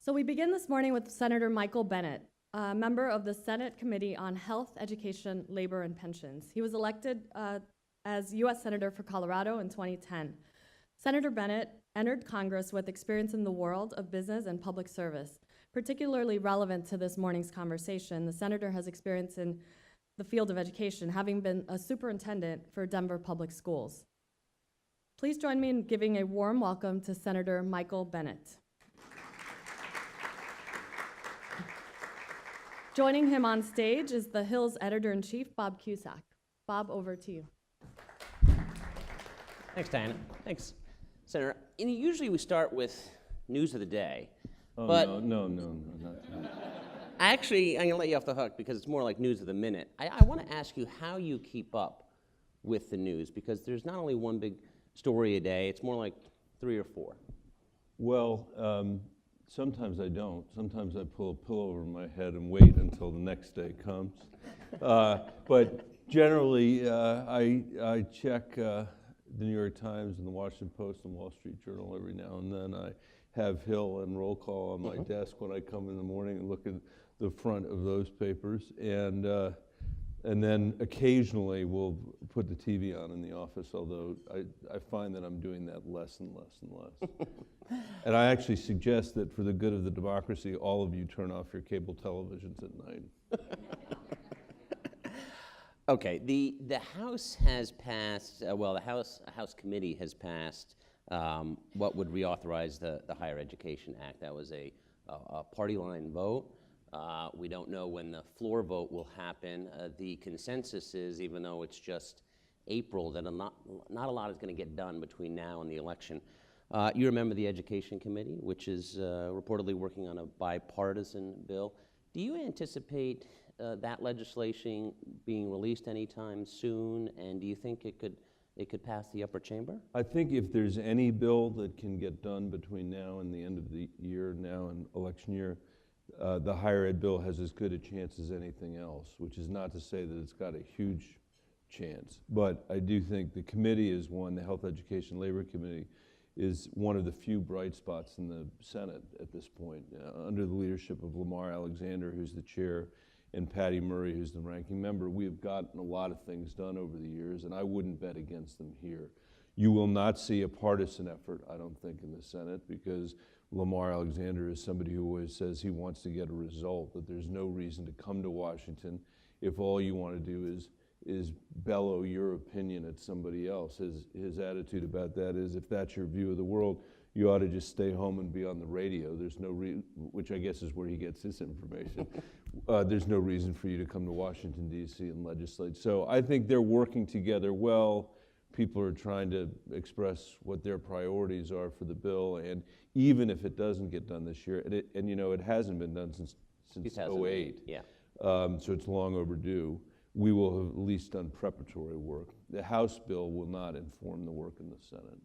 So we begin this morning with Senator Michael Bennet, a member of the Senate Committee on Health, Education, Labor, and Pensions. He was elected as U.S. Senator for Colorado in 2010. Senator Bennet entered Congress with experience in the world of business and public service. Particularly relevant to this morning's conversation, the senator has experience in the field of education, having been a superintendent for Denver Public Schools. Please join me in giving a warm welcome to Senator Michael Bennet. Joining him on stage is the Hill's editor-in-chief, Bob Cusack. Bob, over to you. Thanks, Diana. Thanks, Senator. Usually we start with news of the day. Oh, but no, not actually, I'm going to let you off the hook because it's more like news of the minute. I want to ask you how you keep up with the news, because there's not only one big story a day, it's more like 3 or 4. Well, sometimes I don't. Sometimes I pull a pillow over my head and wait until the next day comes. But generally, I check the New York Times and the Washington Post and Wall Street Journal every now and then. I have Hill and Roll Call on my desk when I come in the morning and look at the front of those papers. And then occasionally we'll put the TV on in the office, although I find that I'm doing that less and less and less. And I actually suggest that for the good of the democracy, all of you turn off your cable televisions at night. Okay, the House has passed, the House Committee has passed what would reauthorize the Higher Education Act. That was a party line vote. We don't know when the floor vote will happen. The consensus is, even though it's just April, that not a lot is going to get done between now and the election. You remember the Education Committee, which is reportedly working on a bipartisan bill. Do you anticipate that legislation being released anytime soon, and do you think it could pass the upper chamber? I think if there's any bill that can get done between now and the end of the year, now and election year, the higher ed bill has as good a chance as anything else, which is not to say that it's got a huge chance. But I do think the committee is one, the Health, Education, Labor Committee, is one of the few bright spots in the Senate at this point, under the leadership of Lamar Alexander, who's the chair, and Patty Murray, who's the ranking member. We have gotten a lot of things done over the years, and I wouldn't bet against them here. You will not see a partisan effort, I don't think, in the Senate, because Lamar Alexander is somebody who always says he wants to get a result, that there's no reason to come to Washington if all you want to do is bellow your opinion at somebody else. His attitude about that is, if that's your view of the world, you ought to just stay home and be on the radio. There's no which I guess is where he gets his information. There's no reason for you to come to Washington, D.C. and legislate. So I think they're working together well. People are trying to express what their priorities are for the bill, and even if it doesn't get done this year, and you know, it hasn't been done since 2008. Yeah. So it's long overdue. We will have at least done preparatory work. The House bill will not inform the work in the Senate.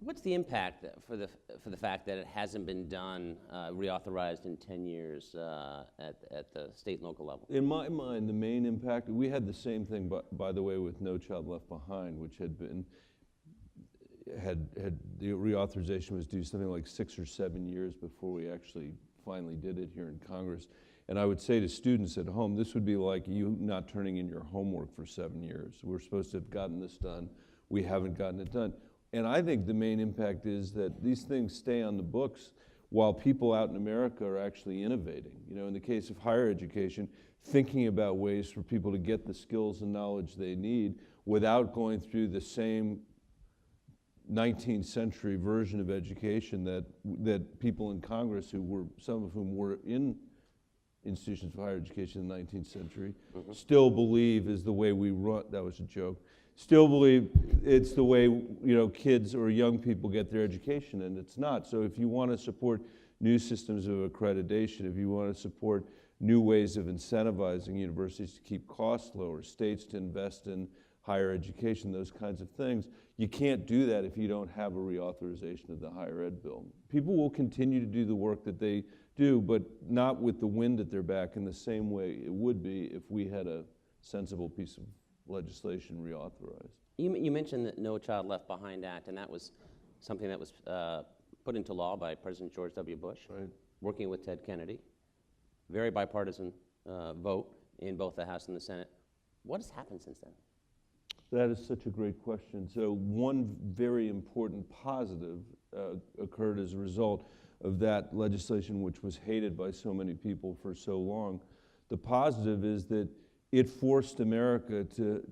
What's the impact for the fact that it hasn't been done, reauthorized in 10 years at the state and local level? In my mind, the main impact, we had the same thing, by the way, with No Child Left Behind, which had the reauthorization was due something like 6 or 7 years before we actually finally did it here in Congress. And I would say to students at home, this would be like you not turning in your homework for 7 years. We're supposed to have gotten this done. We haven't gotten it done. And I think the main impact is that these things stay on the books while people out in America are actually innovating. You know, in the case of higher education, thinking about ways for people to get the skills and knowledge they need without going through the same 19th century version of education that people in Congress, some of whom were in institutions of higher education in the 19th century, still believe is the way we run. That was a joke. Still believe it's the way, you know, kids or young people get their education, and it's not. So if you want to support new systems of accreditation, if you want to support new ways of incentivizing universities to keep costs lower, states to invest in higher education, those kinds of things, you can't do that if you don't have a reauthorization of the higher ed bill. People will continue to do the work that they do, but not with the wind at their back in the same way it would be if we had a sensible piece of legislation reauthorized. You mentioned the No Child Left Behind Act, and that was something that was put into law by President George W. Bush. Right. working with Ted Kennedy, very bipartisan vote in both the House and the Senate. What has happened since then? That is such a great question. So one very important positive occurred as a result of that legislation, which was hated by so many people for so long. The positive is that it forced America to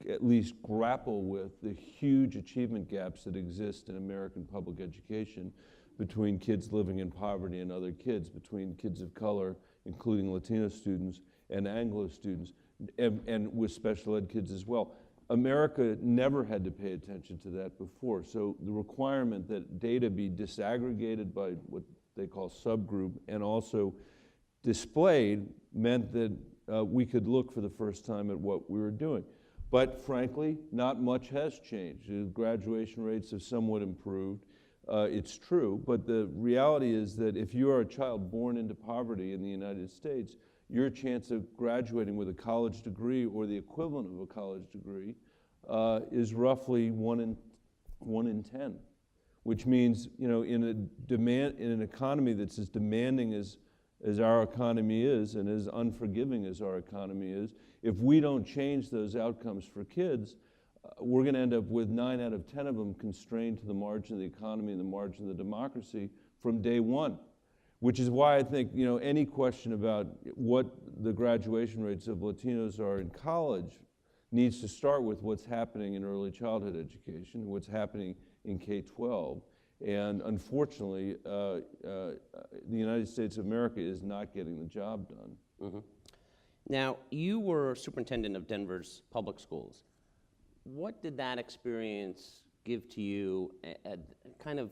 at least grapple with the huge achievement gaps that exist in American public education between kids living in poverty and other kids, between kids of color, including Latino students, and Anglo students, and with special ed kids as well. America never had to pay attention to that before. So the requirement that data be disaggregated by what they call subgroup and also displayed meant that we could look for the first time at what we were doing. But frankly, not much has changed. The graduation rates have somewhat improved. It's true, but the reality is that if you are a child born into poverty in the United States, your chance of graduating with a college degree or the equivalent of a college degree is roughly 1 in 10, which means, you know, in an economy that's as demanding as our economy is and as unforgiving as our economy is, if we don't change those outcomes for kids, we're going to end up with 9 out of 10 of them constrained to the margin of the economy and the margin of the democracy from day one. Which is why I think, you know, any question about what the graduation rates of Latinos are in college needs to start with what's happening in early childhood education, what's happening in K-12. And unfortunately, the United States of America is not getting the job done. Mm-hmm. Now, you were superintendent of Denver's public schools. What did that experience give to you, kind of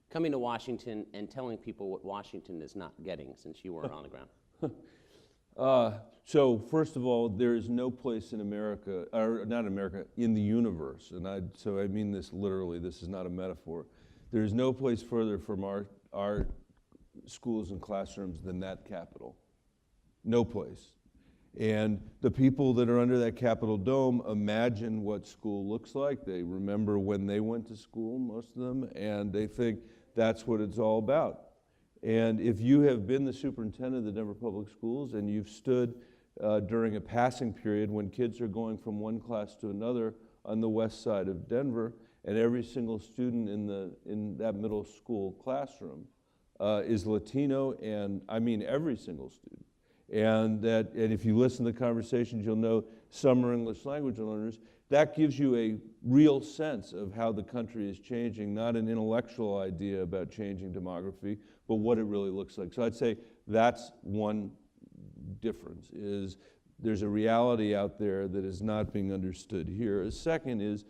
coming to Washington and telling people what Washington is not getting, since you weren't on the ground? So first of all, there is no place in America, or not America, in the universe, and so I mean this literally, this is not a metaphor. There is no place further from our schools and classrooms than that Capitol. No place. And the people that are under that Capitol dome imagine what school looks like. They remember when they went to school, most of them, and they think that's what it's all about. And if you have been the superintendent of the Denver Public Schools and you've stood during a passing period when kids are going from one class to another on the west side of Denver, and every single student in that middle school classroom is Latino, and I mean every single student. And if you listen to the conversations, you'll know some are English language learners. That gives you a real sense of how the country is changing, not an intellectual idea about changing demography, but what it really looks like. So I'd say that's one difference, is there's a reality out there that is not being understood here. A second is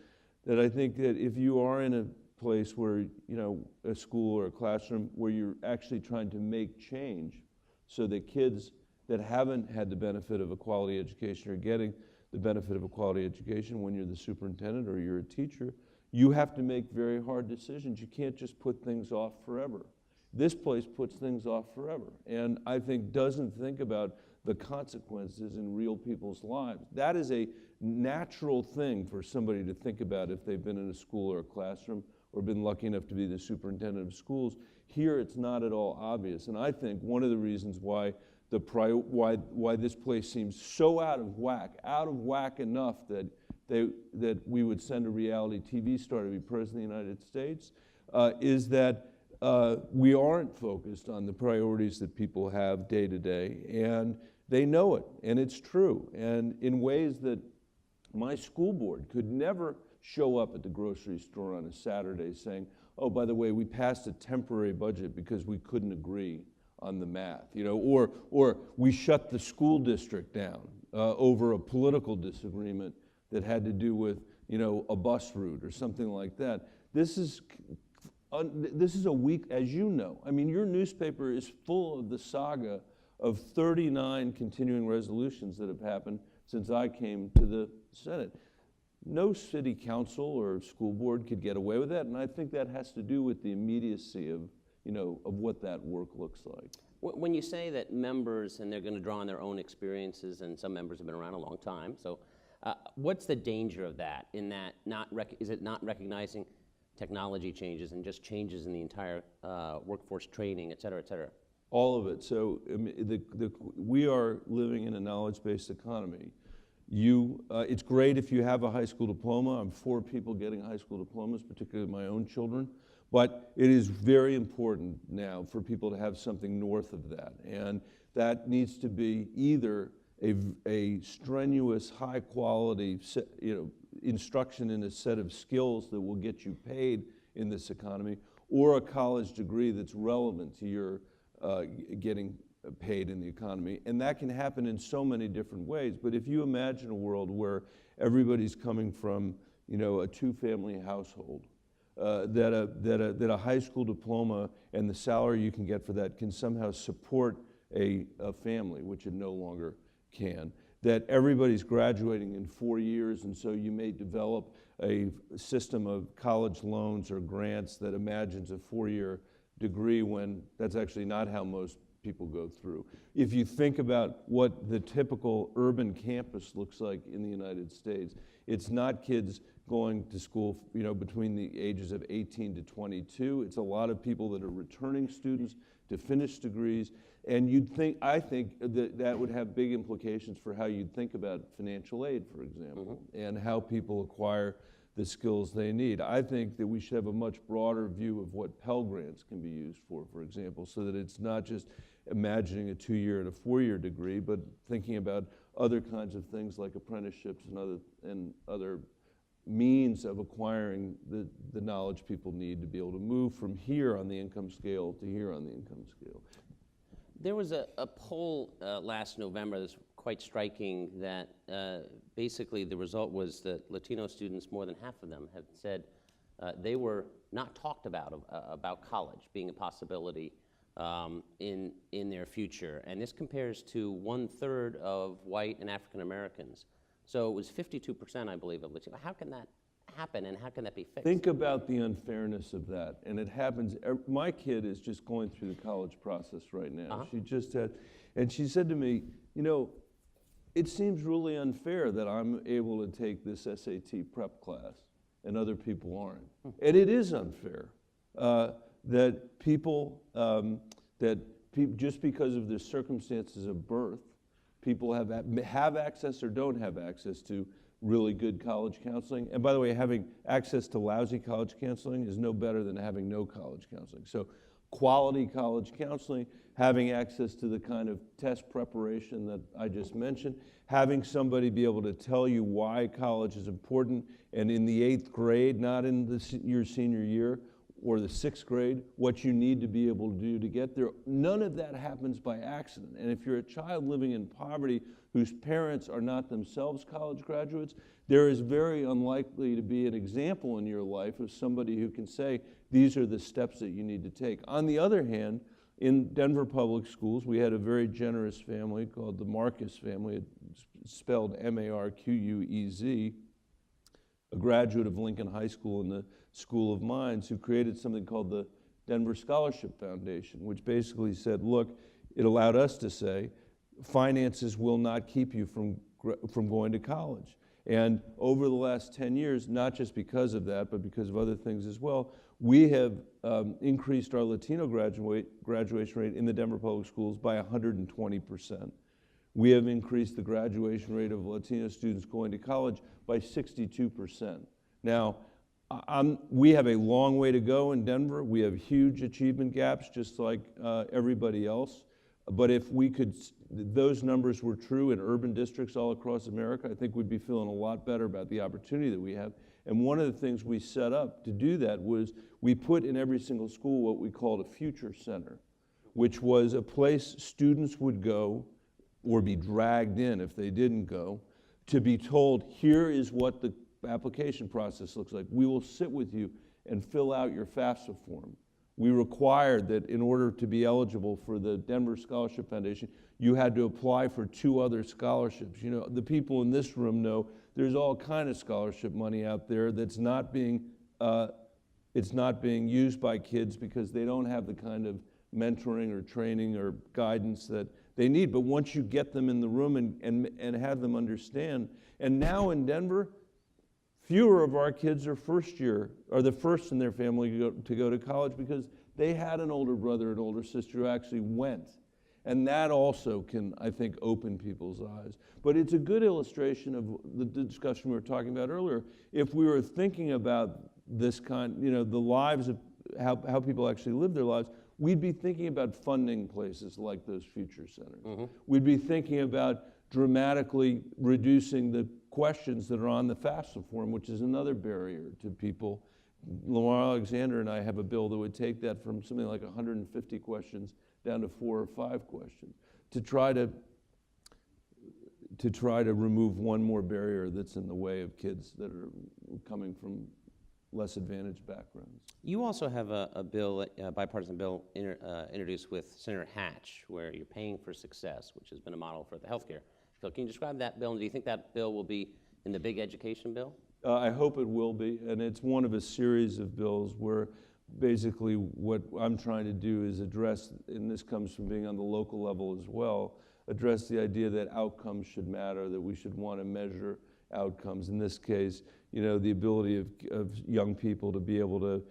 that I think that if you are in a place where, you know, a school or a classroom where you're actually trying to make change so that kids that haven't had the benefit of a quality education are getting the benefit of a quality education when you're the superintendent or you're a teacher, you have to make very hard decisions. You can't just put things off forever. This place puts things off forever, and I think doesn't think about the consequences in real people's lives. That is a natural thing for somebody to think about if they've been in a school or a classroom or been lucky enough to be the superintendent of schools. Here it's not at all obvious, and I think one of the reasons why why this place seems so out of whack enough that we would send a reality TV star to be president of the United States, is that we aren't focused on the priorities that people have day to day, and they know it, and it's true, and in ways that my school board could never show up at the grocery store on a Saturday saying, oh, by the way, we passed a temporary budget because we couldn't agree on the math, you know, or we shut the school district down over a political disagreement that had to do with, you know, a bus route or something like that. This is a week, as you know. I mean, your newspaper is full of the saga of 39 continuing resolutions that have happened since I came to the Senate. No city council or school board could get away with that, and I think that has to do with the immediacy of, you know, of what that work looks like. When you say that members, and they're going to draw on their own experiences, and some members have been around a long time, so what's the danger of that, in that is it not recognizing technology changes and just changes in the entire workforce training, et cetera, et cetera? All of it. So I mean, we are living in a knowledge-based economy. It's great if you have a high school diploma. I'm for people getting high school diplomas, particularly my own children. But it is very important now for people to have something north of that. And that needs to be either a strenuous, high-quality instruction in a set of skills that will get you paid in this economy, or a college degree that's relevant to your getting paid in the economy. And that can happen in so many different ways. But if you imagine a world where everybody's coming from, a two-family household, that a high school diploma and the salary you can get for that can somehow support a family, which it no longer can. That everybody's graduating in 4 years, and so you may develop a system of college loans or grants that imagines a 4-year degree when that's actually not how most people go through. If you think about what the typical urban campus looks like in the United States, it's not kids going to school, between the ages of 18 to 22. It's a lot of people that are returning students to finish degrees. And I think that would have big implications for how you'd think about financial aid, for example, and how people acquire the skills they need. I think that we should have a much broader view of what Pell Grants can be used for example, so that it's not just imagining a 2-year and a 4-year degree, but thinking about other kinds of things like apprenticeships and other means of acquiring the knowledge people need to be able to move from here on the income scale to here on the income scale. There was a poll last November that's quite striking that basically the result was that Latino students, more than half of them, have said they were not talked about college being a possibility in their future. And this compares to 1/3 of white and African Americans. So it was 52%, I believe, of Latino. How can that happen, and how can that be fixed? Think about the unfairness of that. And it happens, my kid is just going through the college process right now. She just had, and she said to me, it seems really unfair that I'm able to take this SAT prep class and other people aren't. And it is unfair that people, just because of the circumstances of birth, people have access or don't have access to really good college counseling. And by the way, having access to lousy college counseling is no better than having no college counseling. So quality college counseling, having access to the kind of test preparation that I just mentioned, having somebody be able to tell you why college is important, and in the 8th grade, not in your senior year, or the 6th grade, what you need to be able to do to get there. None of that happens by accident. And if you're a child living in poverty whose parents are not themselves college graduates, there is very unlikely to be an example in your life of somebody who can say, these are the steps that you need to take. On the other hand, in Denver public schools, we had a very generous family called the Marcus family, spelled M-A-R-Q-U-E-Z, a graduate of Lincoln High School in the School of Mines, who created something called the Denver Scholarship Foundation, which basically said, look, it allowed us to say, finances will not keep you from going to college. And over the last 10 years, not just because of that, but because of other things as well, we have increased our Latino graduation rate in the Denver public schools by 120%. We have increased the graduation rate of Latino students going to college by 62%. Now, we have a long way to go in Denver. We have huge achievement gaps, just like everybody else. But if those numbers were true in urban districts all across America, I think we'd be feeling a lot better about the opportunity that we have. And one of the things we set up to do that was we put in every single school what we called a future center, which was a place students would go or be dragged in if they didn't go, to be told, here is what the application process looks like. We will sit with you and fill out your FAFSA form. We required that in order to be eligible for the Denver Scholarship Foundation, you had to apply for 2 other scholarships. The people in this room know there's all kind of scholarship money out there that's not being, it's not being used by kids because they don't have the kind of mentoring or training or guidance that they need. But once you get them in the room and have them understand, and now in Denver, fewer of our kids are the first in their family to go to college because they had an older brother and older sister who actually went. And that also can, I think, open people's eyes. But it's a good illustration of the discussion we were talking about earlier. If we were thinking about this kind, the lives of how people actually live their lives, we'd be thinking about funding places like those future centers. Mm-hmm. We'd be thinking about dramatically reducing the questions that are on the FAFSA form, which is another barrier to people. Lamar Alexander and I have a bill that would take that from something like 150 questions down to 4 or 5 questions to try to remove one more barrier that's in the way of kids that are coming from less advantaged backgrounds. You also have a bill, a bipartisan bill introduced with Senator Hatch, where you're paying for success, which has been a model for the healthcare. So can you describe that bill, and do you think that bill will be in the big education bill? I hope it will be, and it's one of a series of bills where basically what I'm trying to do is address, and this comes from being on the local level as well, address the idea that outcomes should matter, that we should want to measure outcomes. In this case, the ability of young people to be able to,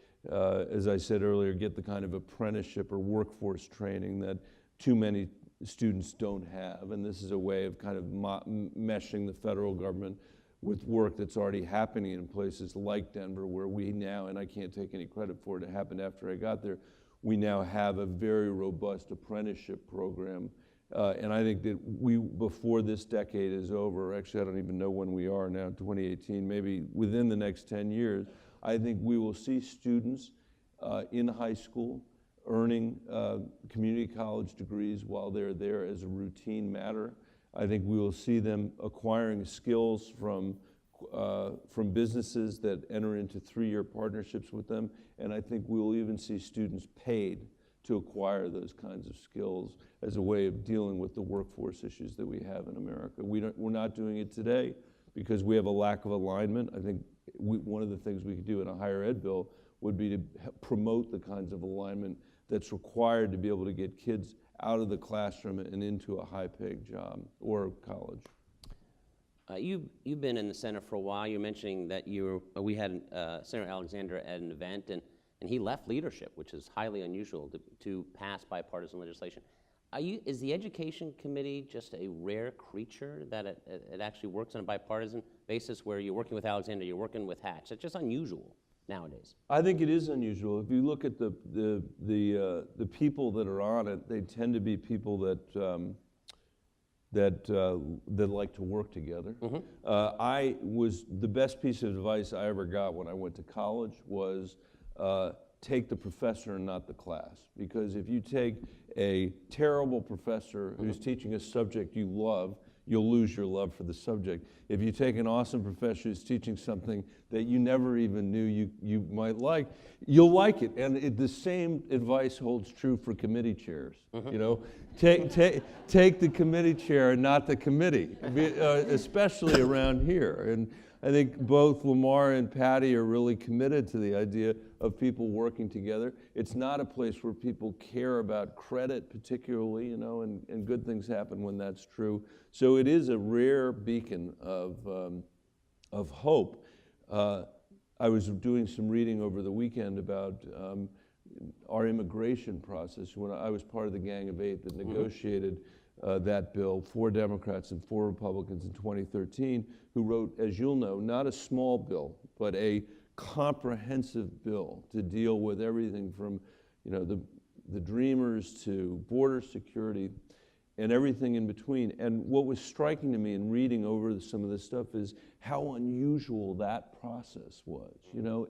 as I said earlier, get the kind of apprenticeship or workforce training that too many students don't have. And this is a way of kind of meshing the federal government with work that's already happening in places like Denver, where we now, and I can't take any credit for it, it happened after I got there, we now have a very robust apprenticeship program. And I think that before this decade is over, actually I don't even know when we are now, 2018, maybe within the next 10 years, I think we will see students in high school earning community college degrees while they're there as a routine matter. I think we will see them acquiring skills from businesses that enter into 3-year partnerships with them, and I think we will even see students paid to acquire those kinds of skills as a way of dealing with the workforce issues that we have in America. We're not doing it today because we have a lack of alignment. I think one of the things we could do in a higher ed bill would be to promote the kinds of alignment that's required to be able to get kids out of the classroom and into a high-paying job or college. You've been in the Senate for a while. You're mentioning that we had Senator Alexander at an event, and he left leadership, which is highly unusual to pass bipartisan legislation. Is the Education Committee just a rare creature that it actually works on a bipartisan basis, where you're working with Alexander, you're working with Hatch? It's just unusual nowadays. I think it is unusual. If you look at the people that are on it, they tend to be people that like to work together. Mm-hmm. The best piece of advice I ever got when I went to college was take the professor and not the class. Because if you take a terrible professor who's teaching a subject you love, you'll lose your love for the subject. If you take an awesome professor who's teaching something that you never even knew you might like, you'll like it. And the same advice holds true for committee chairs. Take the committee chair and not the committee, especially around here. And I think both Lamar and Patty are really committed to the idea of people working together. It's not a place where people care about credit particularly, and good things happen when that's true. So it is a rare beacon of hope. I was doing some reading over the weekend about our immigration process. When I was part of the Gang of Eight that negotiated that bill, 4 Democrats and 4 Republicans in 2013, who wrote, as you'll know, not a small bill, but a comprehensive bill to deal with everything from, the Dreamers to border security and everything in between. And what was striking to me in reading over some of this stuff is how unusual that process was,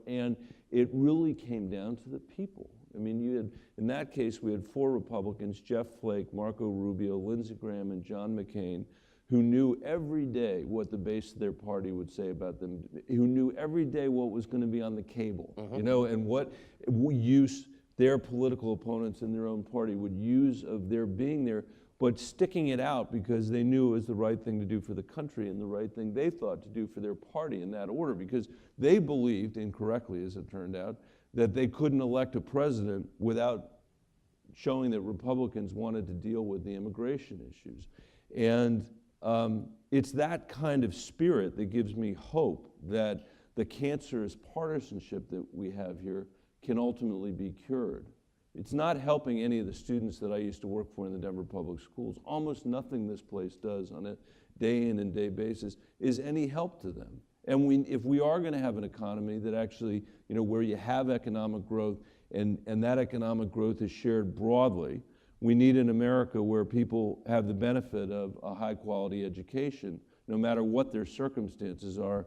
and it really came down to the people. I mean, in that case, we had 4 Republicans, Jeff Flake, Marco Rubio, Lindsey Graham, and John McCain, who knew every day what the base of their party would say about them, who knew every day what was going to be on the cable, and what use their political opponents in their own party would use of their being there, but sticking it out because they knew it was the right thing to do for the country and the right thing they thought to do for their party in that order, because they believed, incorrectly as it turned out, that they couldn't elect a president without showing that Republicans wanted to deal with the immigration issues. And it's that kind of spirit that gives me hope that the cancerous partisanship that we have here can ultimately be cured. It's not helping any of the students that I used to work for in the Denver Public Schools. Almost nothing this place does on a day in and day basis is any help to them. And if we are going to have an economy that actually, where you have economic growth and that economic growth is shared broadly, we need an America where people have the benefit of a high quality education, no matter what their circumstances are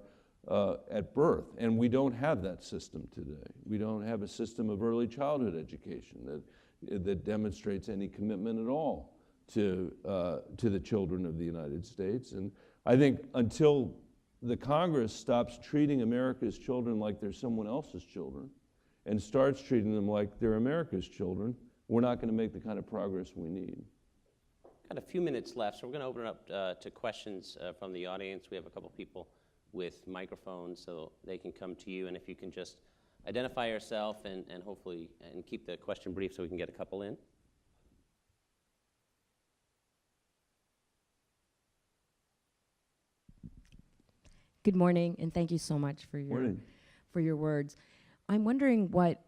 at birth. And we don't have that system today. We don't have a system of early childhood education that demonstrates any commitment at all to the children of the United States. And I think until the Congress stops treating America's children like they're someone else's children and starts treating them like they're America's children, we're not going to make the kind of progress we need. Got a few minutes left, so we're going to open it up to questions from the audience. We have a couple people with microphones, so they can come to you. And if you can just identify yourself and hopefully keep the question brief so we can get a couple in. Good morning, and thank you so much for your words. I'm wondering what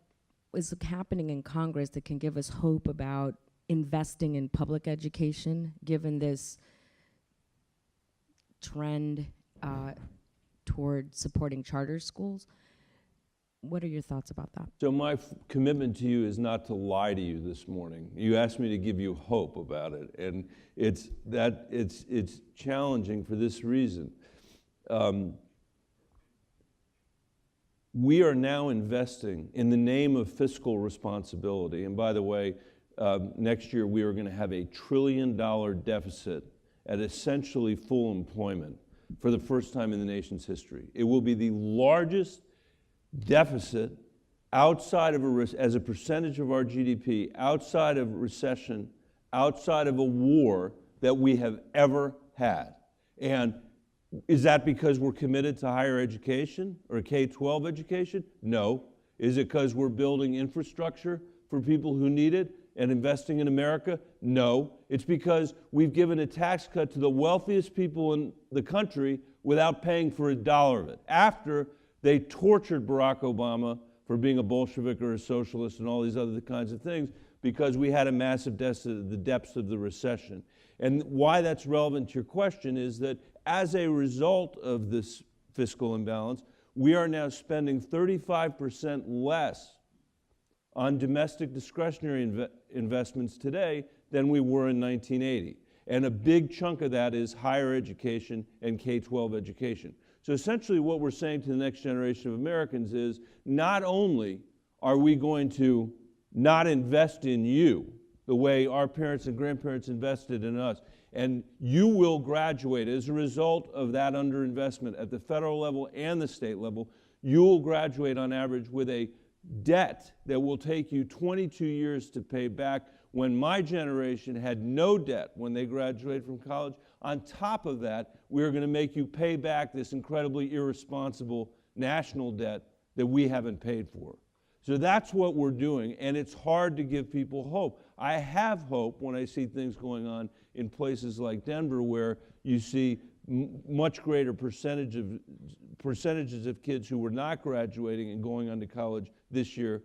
is happening in Congress that can give us hope about investing in public education, given this trend toward supporting charter schools. What are your thoughts about that? So my commitment to you is not to lie to you this morning. You asked me to give you hope about it, and it's challenging for this reason. We are now investing in the name of fiscal responsibility. And by the way, next year we are going to have $1 trillion deficit at essentially full employment for the first time in the nation's history. It will be the largest deficit outside of as a percentage of our GDP, outside of recession, outside of a war that we have ever had. And is that because we're committed to higher education or K-12 education? No. Is it because we're building infrastructure for people who need it and investing in America? No. It's because we've given a tax cut to the wealthiest people in the country without paying for a dollar of it, after they tortured Barack Obama for being a Bolshevik or a socialist and all these other kinds of things, because we had a massive deficit at the depths of the recession. And why that's relevant to your question is that as a result of this fiscal imbalance, we are now spending 35% less on domestic discretionary investments today than we were in 1980. And a big chunk of that is higher education and K-12 education. So essentially what we're saying to the next generation of Americans is, not only are we going to not invest in you the way our parents and grandparents invested in us, and you will graduate as a result of that underinvestment at the federal level and the state level, you will graduate on average with a debt that will take you 22 years to pay back, when my generation had no debt when they graduated from college. On top of that, we're going to make you pay back this incredibly irresponsible national debt that we haven't paid for. So that's what we're doing, and it's hard to give people hope. I have hope when I see things going on in places like Denver, where you see much greater percentages of kids who were not graduating and going on to college this year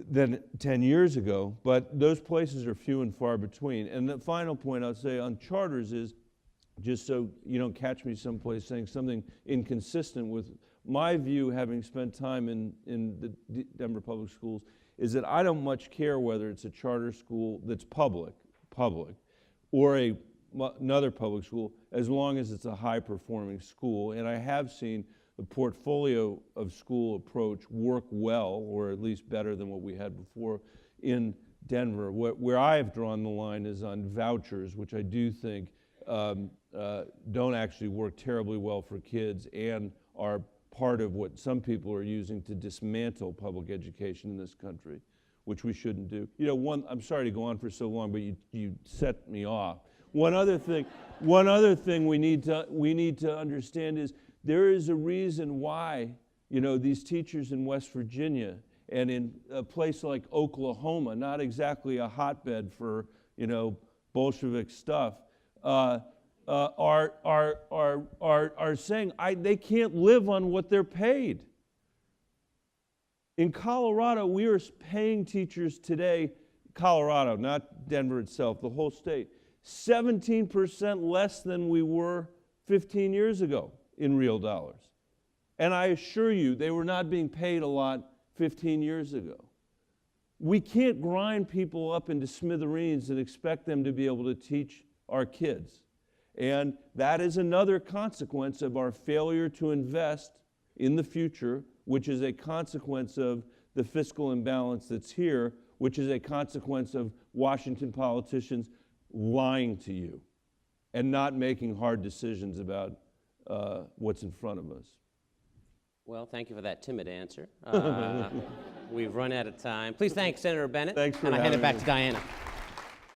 than 10 years ago, but those places are few and far between. And the final point I'll say on charters is, just so you don't catch me someplace saying something inconsistent with my view, having spent time in the Denver Public Schools, is that I don't much care whether it's a charter school that's public, or another public school, as long as it's a high-performing school. And I have seen the portfolio of school approach work well, or at least better than what we had before in Denver. Where I have drawn the line is on vouchers, which I do think don't actually work terribly well for kids and are part of what some people are using to dismantle public education in this country, which we shouldn't do. I'm sorry to go on for so long, but you set me off. One other thing we need to understand is there is a reason why, these teachers in West Virginia and in a place like Oklahoma, not exactly a hotbed for, Bolshevik stuff, are saying they can't live on what they're paid. In Colorado, we are paying teachers today, Colorado, not Denver itself, the whole state, 17% less than we were 15 years ago in real dollars. And I assure you, they were not being paid a lot 15 years ago. We can't grind people up into smithereens and expect them to be able to teach our kids. And that is another consequence of our failure to invest in the future, which is a consequence of the fiscal imbalance that's here, which is a consequence of Washington politicians lying to you and not making hard decisions about what's in front of us. Well, thank you for that timid answer. We've run out of time. Please thank Senator Bennett. Thanks for and I hand it having back me. to Diana.